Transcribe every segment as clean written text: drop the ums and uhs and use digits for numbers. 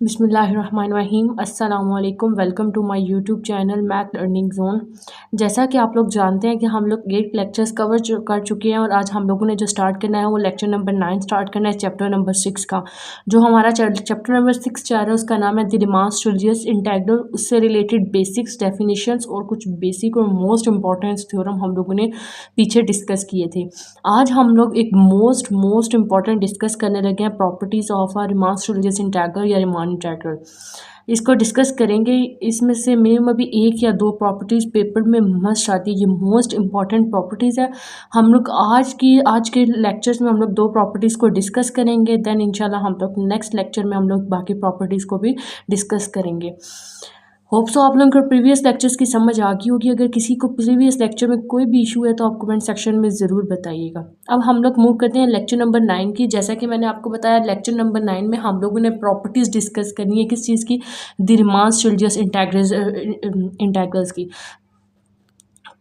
बिस्मिल्लाहिर्रहमानिर्रहीम अस्सलामुअलैकुम। Welcome to my YouTube channel Math Learning Zone. जैसा कि आप लोग जानते हैं कि हम लोग 8 लेक्चर्स कर चुके हैं और आज हम लोगों ने जो स्टार्ट करना है वो लेक्चर नंबर 9 स्टार्ट करना है चैप्टर नंबर 6 का। जो हमारा चैप्टर नंबर 6 जा रहा है उसका नाम है द रीमान स्टूडियस इंटेग्रल। उससे रिलेटेड बेसिक्स, डेफिनेशंस और कुछ बेसिक और मोस्ट इंपॉर्टेंट थ्योरम हम लोगों ने पीछे डिस्कस किए थे। आज हम लोग एक मोस्ट इंपॉर्टेंट डिस्कस करने लगे हैं, properties of a Riemann studious integral या रीमान इंटेग्रल। इसको डिस्कस करेंगे। इसमें से मिनिमम अभी 1 या 2 प्रॉपर्टीज़ पेपर में मस्ट आती है। ये मोस्ट इंपॉर्टेंट प्रॉपर्टीज़ है। हम लोग आज के लेक्चर्स में हम लोग 2 प्रॉपर्टीज़ को डिस्कस करेंगे। देन इंशाल्लाह हम लोग नेक्स्ट लेक्चर में हम लोग बाकी प्रॉपर्टीज़ को भी डिस्कस करेंगे। होप सो आप लोगों को प्रीवियस लेक्चर्स की समझ आ गई होगी। अगर किसी को प्रीवियस लेक्चर में कोई भी इशू है तो आप कमेंट सेक्शन में ज़रूर बताइएगा। अब हम लोग मूव करते हैं लेक्चर नंबर 9 की। जैसा कि मैंने आपको बताया, लेक्चर नंबर 9 में हम लोगों ने प्रॉपर्टीज़ डिस्कस करनी है। किस चीज़ की? द रीमान स्टूडियस इंटेग्रल्स की।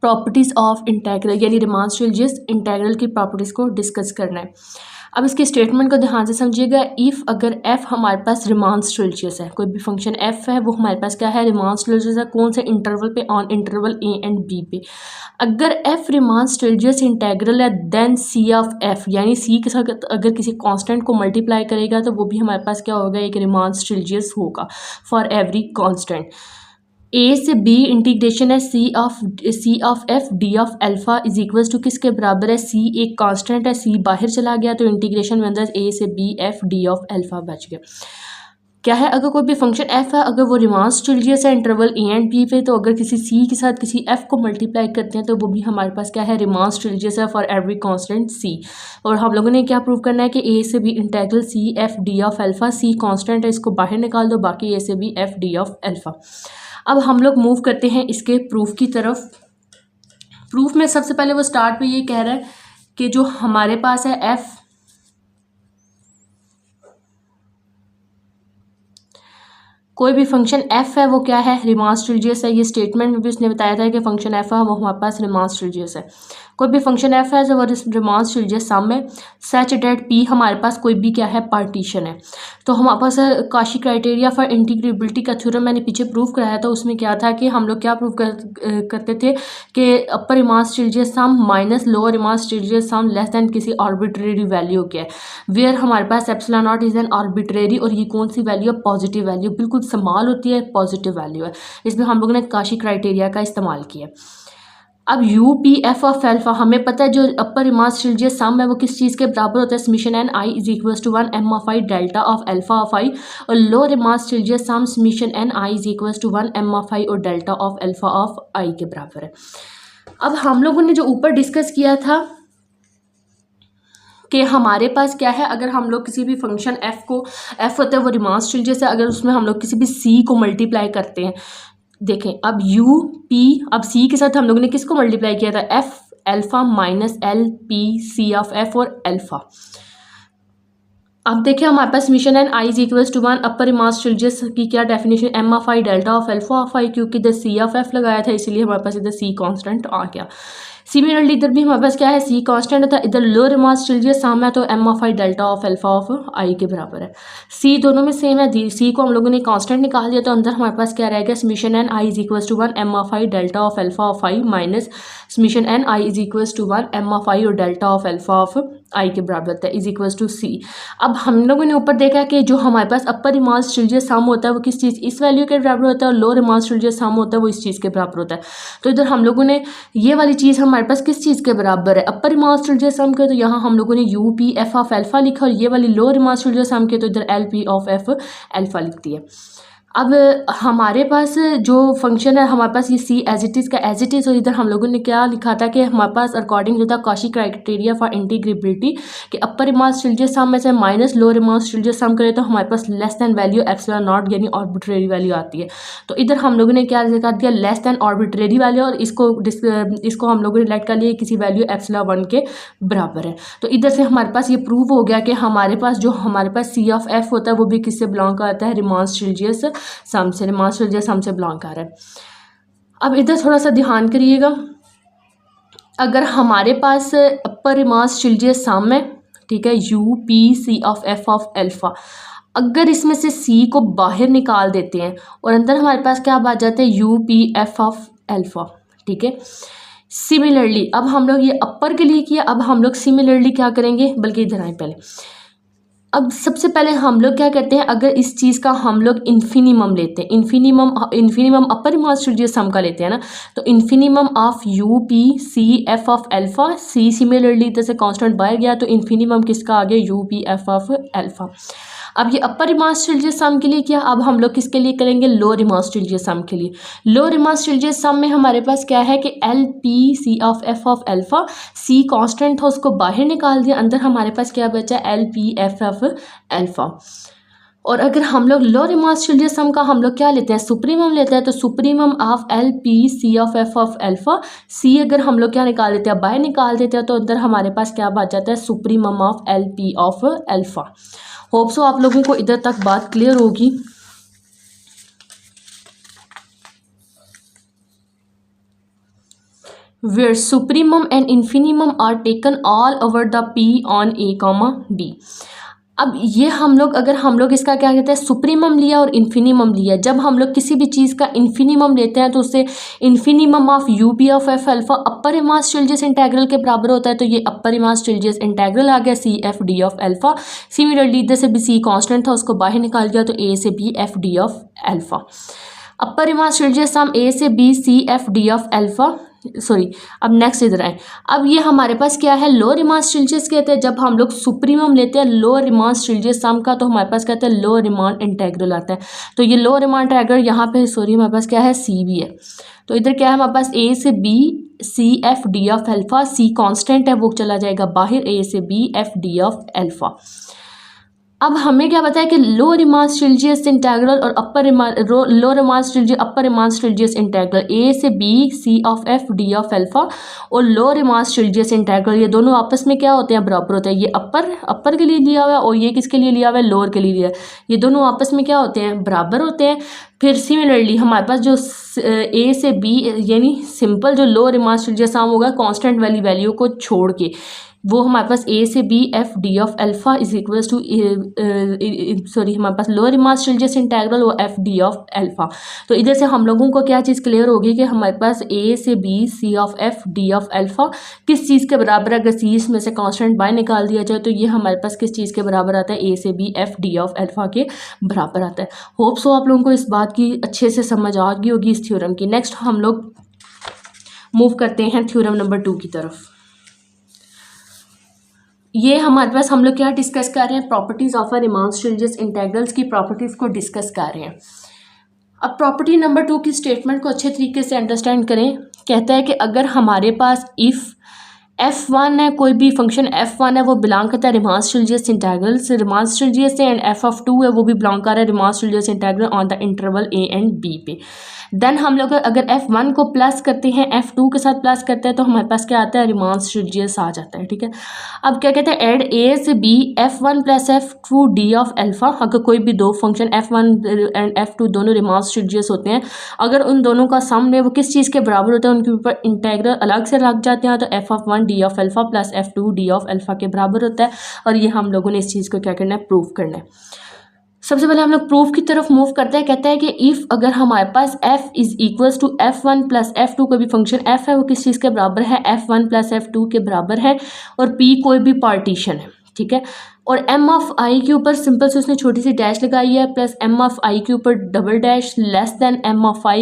प्रॉपर्टीज़ ऑफ इंटेग्रल यानी रीमान स्टूडियस इंटेग्रल की प्रॉपर्टीज़ को डिस्कस करना है। अब इसके स्टेटमेंट को ध्यान से समझिएगा। इफ़ अगर f हमारे पास रीमान स्टूडियस है, कोई भी फंक्शन f है वो हमारे पास क्या है? रीमान स्टूडियस है। कौन से इंटरवल पे? On interval a and b पे। अगर f रीमान स्टूडियस इंटेग्रल है देन c ऑफ f यानी c के साथ अगर किसी कांस्टेंट को मल्टीप्लाई करेगा तो वो भी हमारे पास क्या होगा? एक रीमान स्टूडियस होगा फॉर एवरी कांस्टेंट। ए से बी इंटीग्रेशन है C of F D of alpha is equals to किसके बराबर है? सी एक कांस्टेंट है, सी बाहर चला गया तो इंटीग्रेशन में अंदर ए से B F D of alpha बच गया। क्या है? अगर कोई भी फंक्शन एफ है, अगर वो रीमान स्टूडियस है इंटरवल ए एंड बी पे, तो अगर किसी सी के साथ किसी एफ को मल्टीप्लाई करते हैं तो वो भी हमारे पास क्या है? रीमान स्टूडियस है फॉर एवरी कांस्टेंट सी। और हम लोगों ने क्या प्रूव करना है कि ए से B integral C F D of alpha, C constant है, इसको बाहर निकाल दो, बाकी ए से B F D of alpha. अब हम लोग मूव करते हैं इसके प्रूफ की तरफ। प्रूफ में सबसे पहले वो स्टार्ट पे ये कह रहा है कि जो हमारे पास है एफ, कोई भी फंक्शन एफ है वो क्या है? रीमान स्टूडियस है। ये स्टेटमेंट में भी उसने बताया था कि फंक्शन एफ है वो हमारे पास रीमान स्टूडियस है। कोई भी फंक्शन एफ है जो वो रीमान स्टूडियस सम है सच डेट पी हमारे पास कोई भी क्या है? पार्टीशन है। तो हमारे पास काशी क्राइटेरिया फॉर इंटीग्रेबिलिटी का थ्योरम मैंने पीछे प्रूव कराया था। उसमें क्या था कि हम लोग क्या प्रूव करते थे कि upper Riemann Stieltjes sum minus lower Riemann Stieltjes sum less than किसी आर्बिट्रेरी वैल्यू के, वेयर हमारे पास epsilon not is an arbitrary, और ये कौन सी वैल्यू है? पॉजिटिव वैल्यू, बिल्कुल संभाल होती है, पॉजिटिव वैल्यू है। इसमें हम लोगों ने काशी क्राइटेरिया का इस्तेमाल किया। अब you P F of alpha हमें पता है जो अपर रीमान स्टूडियस सम है वो किस चीज़ के बराबर होता है? Summation N I is equals to 1 M of I delta of alpha of I, और lower Riemann Stieltjes sum summation N I is equals to 1 M of I और delta of alpha of I के बराबर है। अब हम लोगों ने जो ऊपर डिस्कस किया था कि हमारे पास क्या है, अगर हम लोग किसी भी फंक्शन एफ को, एफ होता है वो रीमान स्टूडियस है, अगर उसमें हम लोग किसी भी सी को मल्टीप्लाई करते हैं, देखें अब यू पी, अब सी के साथ हम लोगों ने किसको मल्टीप्लाई किया था? F alpha minus L P C of F और अल्फा। अब देखिए हमारे पास summation N I is equals to 1 upper Riemann Stieltjes की क्या definition? M of I delta of alpha of I, क्योंकि इधर सी ऑफ एफ लगाया था इसलिए हमारे पास इधर सी कांस्टेंट आ गया। सिमिलरली इधर भी हमारे पास क्या है? सी कांस्टेंट था, इधर लोअर रीमान स्टूडियस सम है तो M of I delta of alpha of I के बराबर है। सी दोनों में सेम है, सी को हम लोगों ने कांस्टेंट निकाल दिया तो अंदर हमारे पास क्या रहेगा? Summation N I is equals to 1 M of I delta of alpha of I minus summation N I is equals to 1 M of I और delta of alpha of I के बराबर होता है इज इक्वल्स टू सी। अब हम लोगों ने ऊपर देखा कि जो हमारे पास अपर रीमान स्टूडियस सम होता है वो किस चीज़? इस वैल्यू के बराबर होता है, और लोअर रीमान स्टूडियस सम होता है वो इस चीज़ के बराबर होता है। तो इधर हम लोगों ने ये वाली चीज़ हमारे पास किस चीज़ के बराबर है? अपर रीमान स्टूडियस सम के, तो यहाँ हम लोगों ने you P F of alpha लिखा, और ये वाली लोअर रीमान स्टूडियस सम के तो इधर L P of F alpha लिख दिया। अब हमारे पास जो फंक्शन है हमारे पास ये सी एज इट इज़ का एज इट इज़, और इधर हम लोगों ने क्या लिखा था कि हमारे पास according to the Cauchy criteria for integrability कि अपर रीमान स्टूडियस सम में से minus lower Riemann Stieltjes sum करें तो हमारे पास less than value epsilon not यानी आर्बिट्रेरी वैल्यू आती है। तो इधर हम लोगों ने क्या लिखा दिया? लेस दैन आर्बिट्रेरी वैल्यू, और इसको हम लोगों ने लेट कर लिया किसी वैल्यू एप्सिलॉन 1 के बराबर है। तो इधर से हमारे पास ये प्रूव हो गया कि हमारे पास जो हमारे पास सी ऑफ एफ होता है वो भी किससे बिलोंग करता है? रीमान स्टूडियस सम से, रीमान स्टूडियस सम से बिलोंग कर रहा है। अब इधर थोड़ा सा ध्यान करिएगा, अगर हमारे पास अपर रीमान स्टूडियस सम है, ठीक है, U P C of F of alpha, अगर इसमें से सी को बाहर निकाल देते हैं और अंदर हमारे पास क्या आ जाता है U P F of alpha, ठीक है। सिमिलरली अब हम लोग ये अपर के लिए किया, अब हम लोग सिमिलरली क्या करेंगे, बल्कि इधर आए पहले। अब सबसे पहले हम लोग क्या करते हैं, अगर इस चीज़ का हम लोग इन्फिनिमम लेते हैं, इन्फिनिमम अपर इमेजिनरी सम का लेते हैं ना, तो infimum of U P C F of alpha, C similarly इधर से कांस्टेंट बाहर गया तो इन्फिनिमम किसका आ गया you P F of alpha. अब ये अपर इमेजिनरी सम के लिए किया, अब हम लोग किसके लिए करेंगे, लोअर इमेजिनरी सम के लिए। लोअर इमेजिनरी सम में हमारे पास क्या है कि L P C of F of alpha, C constant था उसको बाहर निकाल दिया, अंदर हमारे पास क्या बचा L P F of alpha. और अगर हम लोग लोअर इमेजिनरी सम का हम लोग क्या लेते हैं, सुप्रीमम लेते हैं, तो supremum of L P C of F of alpha, C अगर हम लोग क्या निकाल देते हैं, बाहर निकाल देते हैं, तो अंदर हमारे पास क्या बच जाता है supremum of L P of alpha. Hope so आप लोगों को इधर तक बात क्लियर होगी। Where supremum and infimum are taken all over the P on A, D। अब ये हम लोग अगर हम लोग इसका क्या कहते हैं सुप्रीमम लिया और इन्फिनिमम लिया, जब हम लोग किसी भी चीज़ का इन्फिनिमम लेते हैं तो उससे infimum of U P of F alpha upper इमास चिल्जियस इंटेग्रल के बराबर होता है, तो ये अपर इमास चिल्जियस इंटेग्रल आ गया C F D of alpha. Similarly इधर से भी सी कांस्टेंट था उसको बाहर निकाल दिया तो ए से B F D of alpha. Upper इमास चिल्जियस सम ए से B C F D of alpha, sorry अब नेक्स्ट इधर आए। अब ये हमारे पास क्या है लोअर रिमांड स्टिल्जियस कहते हैं, जब हम लोग सुप्रीमम लेते हैं लोअर रिमांड स्टिल्जियस सम का तो हमारे पास कहते हैं लोअर रिमांड इंटेग्रल आता है। तो ये लोअर रिमांड इंटेग्रल यहाँ पे सॉरी हमारे पास क्या है सी बी है, तो इधर क्या है हमारे पास ए से B C F D of alpha, C constant है वो चला जाएगा बाहर, ए से B F D of alpha. अब हमें क्या पता है कि लोअर रिमांड स्टिल्जियस इंटेग्रल और lower Riemann Stieltjes upper Riemann Stieltjes integral A से B C of F D of alpha और लोअर रिमांड स्टिल्जियस इंटेग्रल ये दोनों आपस में क्या होते हैं बराबर होते हैं। ये अपर के लिए लिया हुआ है और ये किसके लिए लिया हुआ है लोअर के लिए लिया है, ये दोनों आपस में क्या होते हैं बराबर होते हैं। फिर सिमिलरली हमारे पास जो ए से बी यानी सिंपल जो लोअर रिमांड स्टिल्जियस सम होगा कांस्टेंट वाली वैल्यू को छोड़ के वो हमारे पास ए से B F D of alpha is equals to sorry हमारे पास लोअर रिमांड स्टिल्जियस इंटेग्रल वो एफ डी ऑफ एल्फा। तो इधर से हम लोगों को क्या चीज़ क्लियर होगी कि हमारे पास ए से B C of F D of alpha किस चीज़ के बराबर है। अगर सी इसमें से कांस्टेंट बाय निकाल दिया जाए तो ये हमारे पास किस चीज़ के बराबर आता है ए से B F D of alpha के बराबर आता है। होप सो आप लोगों को इस बात की अच्छे से समझ आ गई होगी इस थ्योरम की। नेक्स्ट हम लोग मूव करते हैं थ्योरम नंबर 2 की तरफ। ये हमारे पास हम लोग क्या डिस्कस कर रहे हैं properties of a Riemann Stieltjes integrals की प्रॉपर्टीज को डिस्कस कर रहे हैं। अब प्रॉपर्टी नंबर 2 की स्टेटमेंट को अच्छे तरीके से अंडरस्टैंड करें। कहता है कि अगर हमारे पास इफ़ f1 है कोई भी फंक्शन f1 है वो बिलोंग करता है रिमांड स्टिल्जियस इंटेग्रल से रिमांड स्टिल्जियस से, एंड f(2) है वो भी बिलोंग कर रहा है Riemann Stieltjes integral on the interval a and b पे। देन हम लोग अगर f1 को प्लस करते हैं f2 के साथ प्लस करते हैं तो हमारे पास क्या आता है रिमांड स्टिल्जियस आ जाता है। ठीक है, अब क्या कहते हैं एड a से b f1 plus f2 d of alpha. अगर कोई भी दो फंक्शन f1 एंड f2 दोनों रिमांड स्टिल्जियस होते हैं, अगर उन दोनों का सम में वो किस चीज़ के बराबर होता है उनके ऊपर इंटेग्रल अलग से रख जाते हैं तो f(1) d of alpha plus f(2) d of alpha के बराबर होता है। और ये हम लोगों ने इस चीज़ को क्या करना है प्रूव करना है। सबसे पहले हम लोग प्रूफ की तरफ मूव करते हैं। कहता है कि इफ़ अगर हमारे पास f is equals to f1 plus f2 कोई भी फंक्शन f है वो किस चीज़ के बराबर है f1 प्लस f2 के बराबर है और p कोई भी पार्टीशन है। ठीक है, और m ऑफ i के ऊपर सिंपल से उसने छोटी सी डैश लगाई है प्लस m ऑफ i के ऊपर double dash less than m of i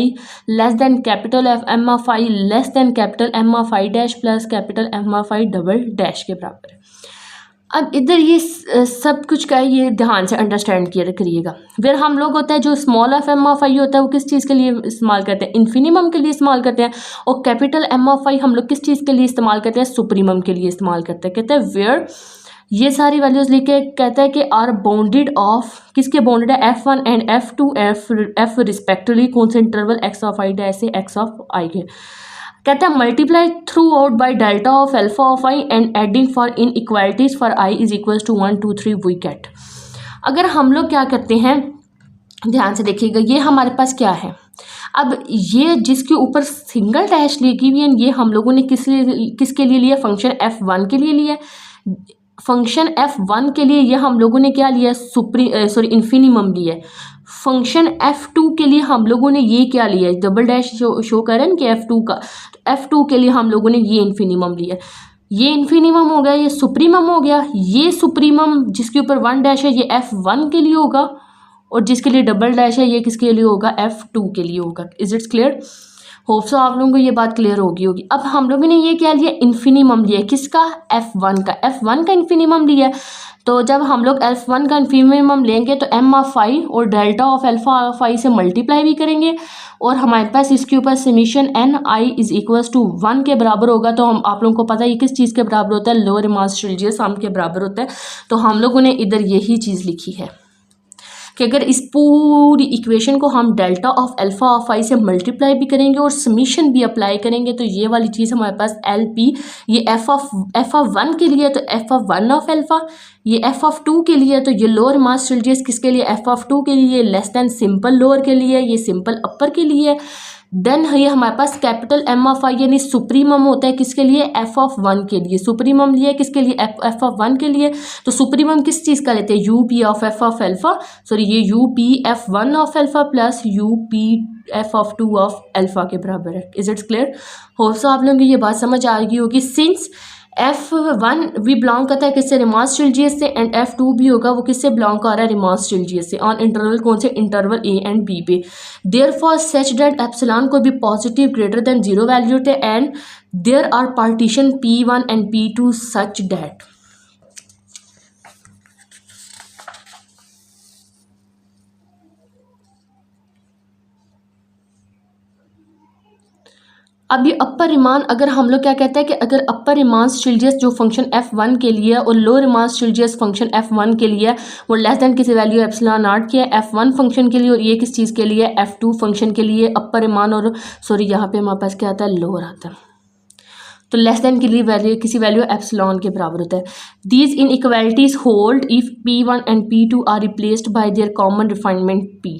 less than capital m of i less than capital m of i dash plus capital m of i double dash के बराबर है। अब इधर ये सब कुछ का ये ध्यान से अंडरस्टैंड किया करिएगा। फिर हम लोग होता है जो small of m of i होता है वो किस चीज़ के लिए इस्तेमाल करते हैं इन्फिनिमम के लिए इस्तेमाल करते हैं, और कैपिटल m ऑफ i हम लोग किस चीज़ के लिए इस्तेमाल करते हैं सुप्रीमम के लिए इस्तेमाल करते हैं। कहते हैं वेयर ये सारी वैल्यूज़ लिखे कहता है कि आर बाउंडेड ऑफ किसके बाउंडेड है f1 and f2 f respectively कौन से interval x of i dash से x ऑफ i के। कहता है multiply throughout by delta of alpha of I and adding for inequalities for I is equals to 1 2 3 we get. अगर हम लोग क्या करते हैं ध्यान से देखिएगा, ये हमारे पास क्या है, अब ये जिसके ऊपर सिंगल डैश लगी हुई है ये हम लोगों ने किसके लिए लिया फंक्शन f1 के लिए लिया। फंक्शन f1 के लिए ये हम लोगों ने क्या लिया, इन्फिनिमम लिया है। फंक्शन f2 के लिए हम लोगों ने ये क्या लिया है, डबल डैश शो कर रहे हैं कि f2 का, तो f2 के लिए हम लोगों ने ये इन्फिनिमम लिया है। ये इन्फिनिमम हो गया, ये सुप्रीमम हो गया। ये सुप्रीमम जिसके ऊपर 1 डैश है ये f1 के लिए होगा, और जिसके लिए डबल डैश है ये किसके लिए होगा, f2 के लिए होगा। Is it's clear? Hope so आप लोगों को ये बात क्लियर होगी। अब हम लोगों ने ये क्या लिया, इन्फिनिमम लिया, किसका, f1 का। f1 का इन्फिनिमम लिया है, तो जब हम लोग f1 का इन्फिनिमम लेंगे तो m ऑफ फाई और डेल्टा ऑफ अल्फा फाई से मल्टीप्लाई भी करेंगे, और हमारे पास इसके ऊपर summation n i is equals to 1 के बराबर होगा। तो हम आप लोगों को पता है ये किस चीज़ के बराबर होता है, लोअर रिमास ट्रिलजियस सम के बराबर होता है। तो हम लोगों ने इधर यही चीज़ लिखी है कि अगर इस पूरी इक्वेशन को हम डेल्टा ऑफ अल्फा ऑफ आई से मल्टीप्लाई भी करेंगे और समीशन भी अप्लाई करेंगे, तो ये वाली चीज़ हमारे पास एल पी, ये एफ ऑफ 1 के लिए तो एफ ऑफ 1 ऑफ अल्फा, ये एफ ऑफ 2 के लिए तो ये लोअर मास ट्रिलजियस किसके लिए, एफ ऑफ 2 के लिए, लेस देन सिंपल लोअर के लिए, ये सिंपल अपर के लिए। देन ये हमारे पास कैपिटल एम ऑफ आई यानी सुप्रीमम होता है किसके लिए, एफ ऑफ 1 के लिए। सुप्रीमम लिया किसके लिए, एफ ऑफ 1 के लिए। तो सुप्रीमम किस चीज़ का लेते हैं, U P of F of alpha, sorry ये U P F 1 of alpha plus U P F of 2 of alpha के बराबर है। Is it's clear? Hope so आप लोगों को ये बात समझ आ गई होगी। सिंस f1 भी बिलोंग करता है किससे, रिमास ट्रिलजियस से, एंड f2 भी होगा वो किससे बिलोंग कर रहा है, रिमास ट्रिलजियस से, ऑन इंटरवल कौन से, इंटरवल a एंड b पे। देयरफॉर सच दैट एप्सिलॉन को भी पॉजिटिव ग्रेटर देन 0 वैल्यू थे, and there are partition p1 and p2 such that. अब ये अपर रिमान, अगर हम लोग क्या कहते हैं कि अगर अपर रिमास ट्रिलजियस जो फंक्शन f1 के लिए और लोअर रिमास ट्रिलजियस फंक्शन f1 के लिए वो लेस देन किसी वैल्यू एप्सिलॉन नॉट किया है f1 फंक्शन के लिए, और ये किस चीज़ के लिए, f2 फंक्शन के लिए अपर रिमान, और सॉरी यहाँ पे हमारे पास क्या आता है, लोअर आता है। तो लेस देन के लिए वैल्यू किसी वैल्यू एप्सिलॉन के बराबर होता है। These inequalities hold if p1 and p2 are replaced by their common refinement p।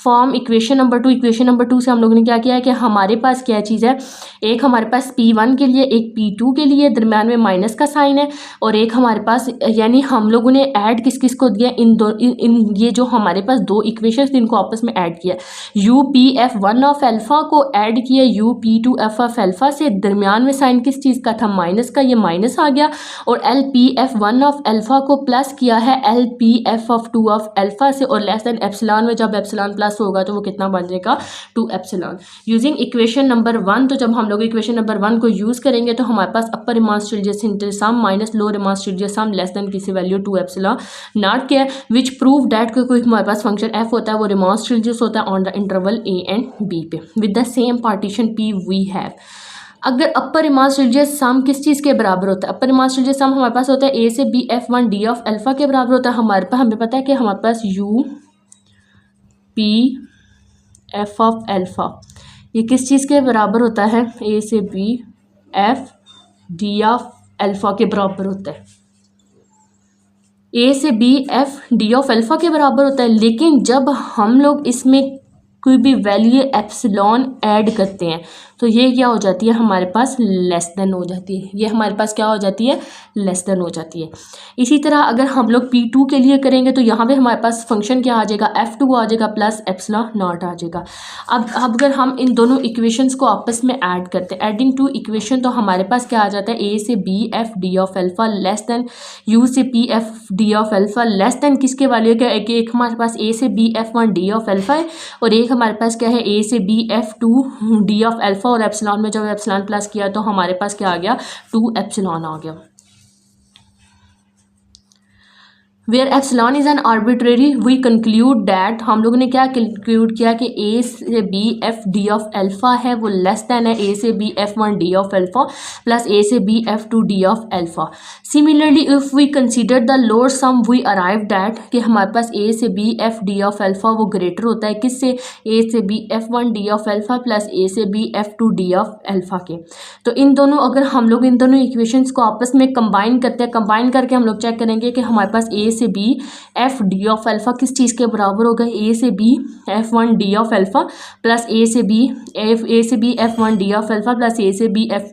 Form equation number 2, equation number 2 से हम लोगों ने क्या किया है कि हमारे पास क्या चीज़ है, एक हमारे पास p1 के लिए, एक p2 के लिए, दरम्यान में माइनस का साइन है, और एक हमारे पास, यानी हम लोगों ने ऐड किस किस को दिया, इन ये जो हमारे पास दो इक्वेशन इनको आपस में ऐड किया, you P F 1 of alpha को ऐड किया U P 2 F of alpha से, दरम्यान में साइन किस चीज़ का था, माइनस का, ये माइनस आ गया, और L P F 1 of alpha को प्लस किया है L P F of 2 of alpha से, और लेस देन एप्सिलॉन में जब एप्सिलॉन प्लस होगा तो वो कितना बन जाएगा, 2 एप्सिलॉन। यूजिंग इक्वेशन नंबर 1, तो जब हम लोग इक्वेशन नंबर 1 को यूज़ करेंगे तो हमारे पास अपर रिमास ट्रिलजियस इंटू सम माइनस लोअर रिमास ट्रिलजियस सम लेस देन किसी वैल्यू 2 एप्सिलॉन नॉट के, विच प्रूव डैट कोई हमारे पास फंक्शन एफ होता है वो रिमास ट्रिलजियस होता है on the interval A and B पे with the same partition P we have. अगर अपर रिमास ट्रिलजियस सम किस चीज़ के बराबर होता है, अपर रिमास ट्रिलजियस सम हमारे पास होता है ए से B F 1 D of alpha के बराबर होता है। हमारे पास हमें पता है कि हमारे पास U P F of alpha ये किस चीज़ के बराबर होता है, ए से B F D of alpha के बराबर होता है, ए से B F D of alpha के बराबर होता है। लेकिन जब हम लोग इसमें कोई भी वैल्यू एप्सिलॉन ऐड करते हैं तो ये क्या हो जाती है, हमारे पास लेस देन हो जाती है, ये हमारे पास क्या हो जाती है, लेस देन हो जाती है। इसी तरह अगर हम लोग P2 के लिए करेंगे तो यहाँ पे हमारे पास फंक्शन क्या आ जाएगा, F2 आ जाएगा प्लस एप्सिलॉन नॉट आ जाएगा। अब अगर हम इन दोनों इक्वेशंस को आपस में ऐड करते हैं, एडिंग टू इक्वेशन, तो हमारे पास क्या आ जाता है, ए से B F D of alpha less than U से P f D of alpha less than किसके वाले का, एक हमारे पास ए से B F 1 D of alpha है, और एक हमारे पास क्या है, ए से B f 2 d of alpha, और एप्सिलॉन में जब एप्सिलॉन प्लस किया तो हमारे पास क्या आ गया, 2 एप्सिलॉन आ गया। Where epsilon is an arbitrary we conclude that, हम लोगों ने क्या कंक्लूड किया कि ए से B F D of alpha है वो लेस देन है ए से B F 1 D of alpha plus a से B f 2 d of alpha. Similarly if we consider the lower sum we arrive that कि हमारे पास ए से B F D of alpha वो ग्रेटर होता है किससे, ए से B F 1 D of alpha plus a से B f 2 d of alpha के। तो इन दोनों, अगर हम लोग इन दोनों इक्वेशंस को आपस में कंबाइन करते हैं, कंबाइन करके हम लोग चेक करेंगे कि हमारे पास ए से B F D of alpha किस चीज़ के बराबर होगा, ए से B f one d of alpha plus a से B f one d of alpha plus a से B f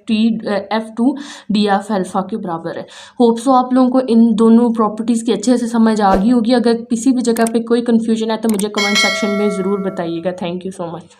two d of alpha के बराबर है। होप सो आप लोगों को इन दोनों प्रॉपर्टीज़ की अच्छे से समझ आ गई होगी। अगर किसी भी जगह पे कोई कन्फ्यूजन है तो मुझे कमेंट सेक्शन में ज़रूर बताइएगा। Thank you so much.